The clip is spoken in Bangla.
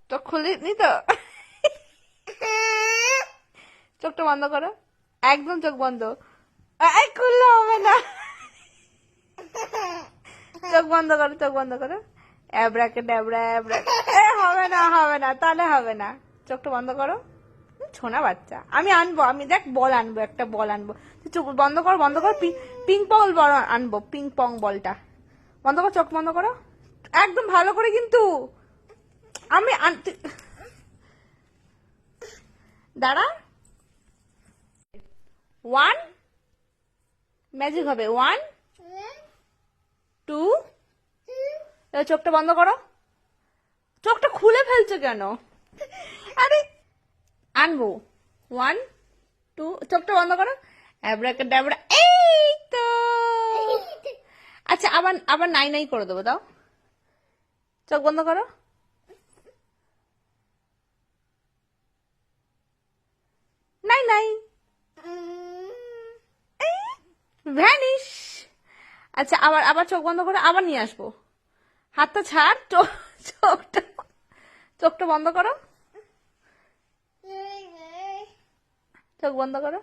চোখ খুলিনি তো? চোখটা বন্ধ করো, একদম চোখ বন্ধ। খুললে হবে না। চোখ বন্ধ করো, চোখ বন্ধ করো। অ্যাব্রাকে ড্যাবরা অ্যাব্রা। হবে না, হবে না, তাহলে হবে না। চোখটা বন্ধ করো। ছোনা বাচ্চা, আমি আনবো, আমি দেখ বল আনবো, একটা বল আনবো। তুই চোখ বন্ধ কর, বন্ধ কর। পিং পং বল আনবো, পিং পং বলটা। বন্ধ কর, চোখ বন্ধ করো একদম ভালো করে কিন্তু। আমি দাঁড়া। 1 ম্যাজিক হবে। 1 2। চোখটা বন্ধ করো। চোখটা খুলে ফেলছো কেন? আরে আনবো। 1 2, চোখটা বন্ধ করো। অ্যাব্রাকাডাবরা, এই তো। আচ্ছা, আবার আবার নাই নাই করে দেবো, দাও। চোখ বন্ধ করো। নাই নাই, ভ্যানিশ। আচ্ছা, আবার আবার চোখ বন্ধ করে আবার নিয়ে আসবো। হাতটা ছাড়, চোখটা চোখটা বন্ধ করো। চোখ বন্ধ করো।